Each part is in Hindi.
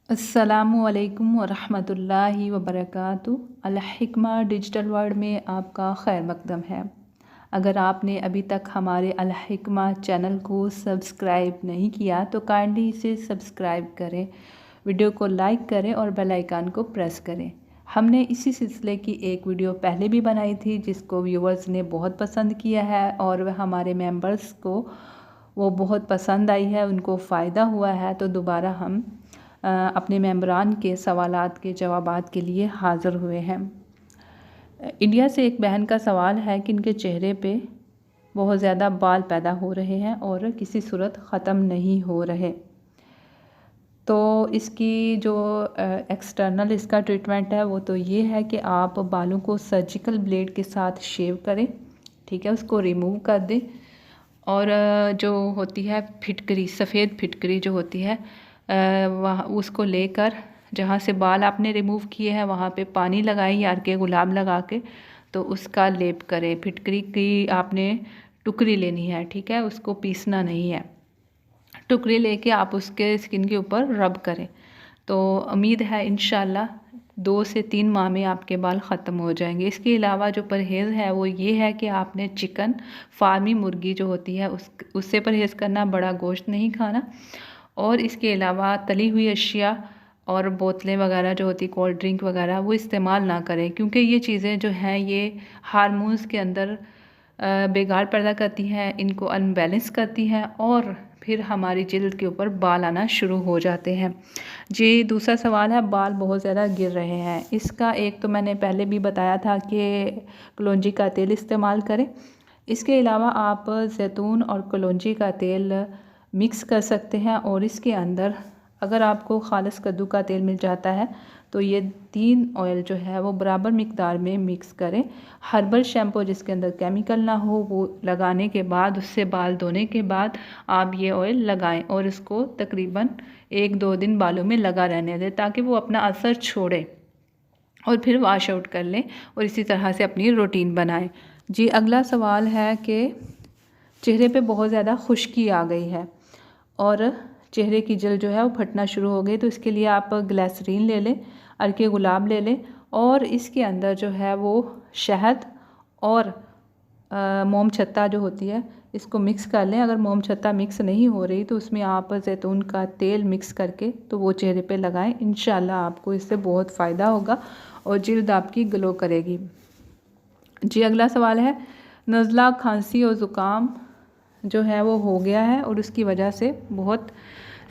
अस्सलामुअलैकुम वरहमतुल्लाहि वबरकातुहू। अल हिकमा डिजिटल वर्ल्ड में आपका खैर मकदम है। अगर आपने अभी तक हमारे अल हिकमा चैनल को सब्सक्राइब नहीं किया तो काइंडली इसे सब्सक्राइब करें, वीडियो को लाइक करें और बेल आइकन को प्रेस करें। हमने इसी सिलसिले की एक वीडियो पहले भी बनाई थी जिसको व्यूवर्स ने बहुत पसंद किया है और वह हमारे मेंबर्स को वो बहुत पसंद आई है, उनको फ़ायदा हुआ है। तो दोबारा हम अपने मेंबरान के सवालात के जवाबात के लिए हाज़िर हुए हैं। इंडिया से एक बहन का सवाल है कि इनके चेहरे पे बहुत ज़्यादा बाल पैदा हो रहे हैं और किसी सूरत ख़त्म नहीं हो रहे। तो इसकी जो एक्सटर्नल इसका ट्रीटमेंट है वो तो ये है कि आप बालों को सर्जिकल ब्लेड के साथ शेव करें, ठीक है, उसको रिमूव कर दें। और जो होती है फिटकरी, सफ़ेद फिटकरी जो होती है वहाँ उसको लेकर जहाँ से बाल आपने रिमूव किए हैं वहाँ पे पानी लगाएं यार के गुलाब लगा के, तो उसका लेप करें। फिटकरी की आपने टुकड़ी लेनी है, ठीक है, उसको पीसना नहीं है। टुकड़ी लेके आप उसके स्किन के ऊपर रब करें। तो उम्मीद है इंशाल्लाह 2 से 3 माह में आपके बाल ख़त्म हो जाएंगे। इसके अलावा जो परहेज़ है वो ये है कि आपने चिकन, फार्मी मुर्गी जो होती है उससे परहेज़ करना, बड़ा गोश्त नहीं खाना। और इसके अलावा तली हुई अशिया और बोतलें वगैरह जो होती, कोल्ड ड्रिंक वगैरह, वो इस्तेमाल ना करें क्योंकि ये चीज़ें जो हैं ये हार्मोन्स के अंदर बिगाड़ पैदा करती हैं, इनको अनबैलेंस करती हैं और फिर हमारी जिल्द के ऊपर बाल आना शुरू हो जाते हैं। जी, दूसरा सवाल है बाल बहुत ज़्यादा गिर रहे हैं। इसका एक तो मैंने पहले भी बताया था कि कलौंजी का तेल इस्तेमाल करें। इसके अलावा आप जैतून और कलौंजी का तेल मिक्स कर सकते हैं और इसके अंदर अगर आपको खालिस कद्दू का तेल मिल जाता है तो ये 3 ऑयल जो है वो बराबर मिकदार में मिक्स करें। हर्बल शैम्पू जिसके अंदर केमिकल ना हो वो लगाने के बाद, उससे बाल धोने के बाद आप ये ऑयल लगाएं और इसको तकरीबन 1-2 दिन बालों में लगा रहने दें ताकि वो अपना असर छोड़े और फिर वॉश आउट कर लें और इसी तरह से अपनी रूटीन बनाएं। जी, अगला सवाल है कि चेहरे पे बहुत ज़्यादा खुश्की आ गई है और चेहरे की जल जो है वो फटना शुरू हो गई। तो इसके लिए आप ग्लिसरीन ले लें, अर्के गुलाब ले लें और इसके अंदर जो है वो शहद और मोम छत्ता जो होती है इसको मिक्स कर लें। अगर मोम छत्ता मिक्स नहीं हो रही तो उसमें आप जैतून का तेल मिक्स करके तो वो चेहरे पे लगाएं। इंशाल्लाह आपको इससे बहुत फ़ायदा होगा और जिल्द आपकी ग्लो करेगी। जी, अगला सवाल है नज़ला, खांसी और ज़ुकाम जो है वो हो गया है और उसकी वजह से बहुत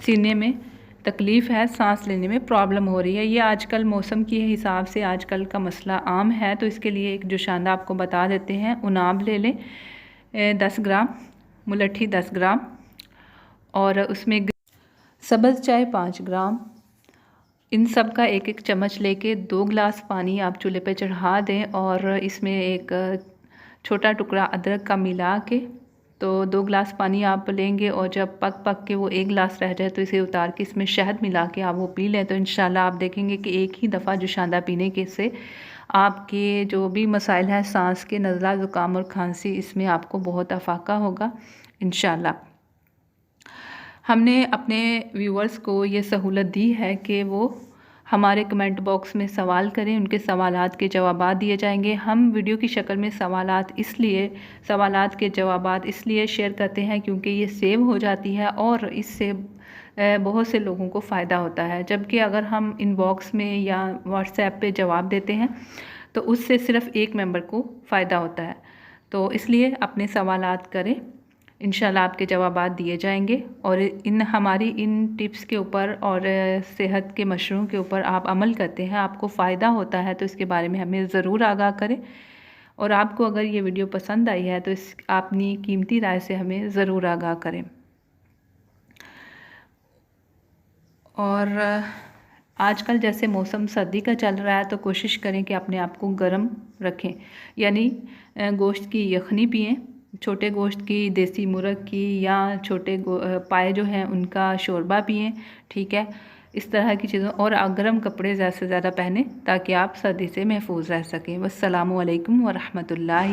सीने में तकलीफ़ है, सांस लेने में प्रॉब्लम हो रही है। ये आजकल मौसम के हिसाब से आजकल का मसला आम है। तो इसके लिए एक जोशांदा आपको बता देते हैं। उनाब ले लें 10 ग्राम, मुलट्ठी 10 ग्राम और उसमें सब्ज़ चाय 5 ग्राम। इन सब का 1-1 चम्मच लेके 2 गिलास पानी आप चूल्हे पे चढ़ा दें और इसमें एक छोटा टुकड़ा अदरक का मिला के तो 2 गिलास पानी आप लेंगे और जब पक के वो 1 गिलास रह जाए तो इसे उतार के इसमें शहद मिला के आप वो पी लें। तो इंशाल्लाह आप देखेंगे कि एक ही दफ़ा जोशांदा पीने के से आपके जो भी मसाइल हैं, सांस के, नज़ला, ज़ुकाम और खांसी, इसमें आपको बहुत अफाका होगा इंशाल्लाह। हमने अपने व्यूवर्स को ये सहूलत दी है कि वो हमारे कमेंट बॉक्स में सवाल करें, उनके सवालात के जवाबात दिए जाएंगे। हम वीडियो की शक्ल में सवालात के जवाबात इसलिए शेयर करते हैं क्योंकि ये सेव हो जाती है और इससे बहुत से लोगों को फ़ायदा होता है। जबकि अगर हम इनबॉक्स में या व्हाट्सएप पे जवाब देते हैं तो उससे सिर्फ़ एक मेंबर को फ़ायदा होता है। तो इसलिए अपने सवालात करें, इंशाल्लाह आपके जवाबात दिए जाएंगे। और हमारी इन टिप्स के ऊपर और सेहत के मशरूम के ऊपर आप अमल करते हैं, आपको फ़ायदा होता है तो इसके बारे में हमें ज़रूर आगाह करें। और आपको अगर ये वीडियो पसंद आई है तो अपनी कीमती राय से हमें ज़रूर आगाह करें। और आजकल जैसे मौसम सर्दी का चल रहा है तो कोशिश करें कि अपने आप को गर्म रखें, यानी गोश्त की यखनी पिएं, छोटे गोश्त की, देसी मुर्ग की या छोटे पाए जो हैं उनका शोरबा पिएं, ठीक है, इस तरह की चीज़ों। और गर्म कपड़े ज़्यादा से ज़्यादा पहने ताकि आप सर्दी से महफूज रह सकें। वस्सलामु अलैकुम वरहमतुल्लाहि।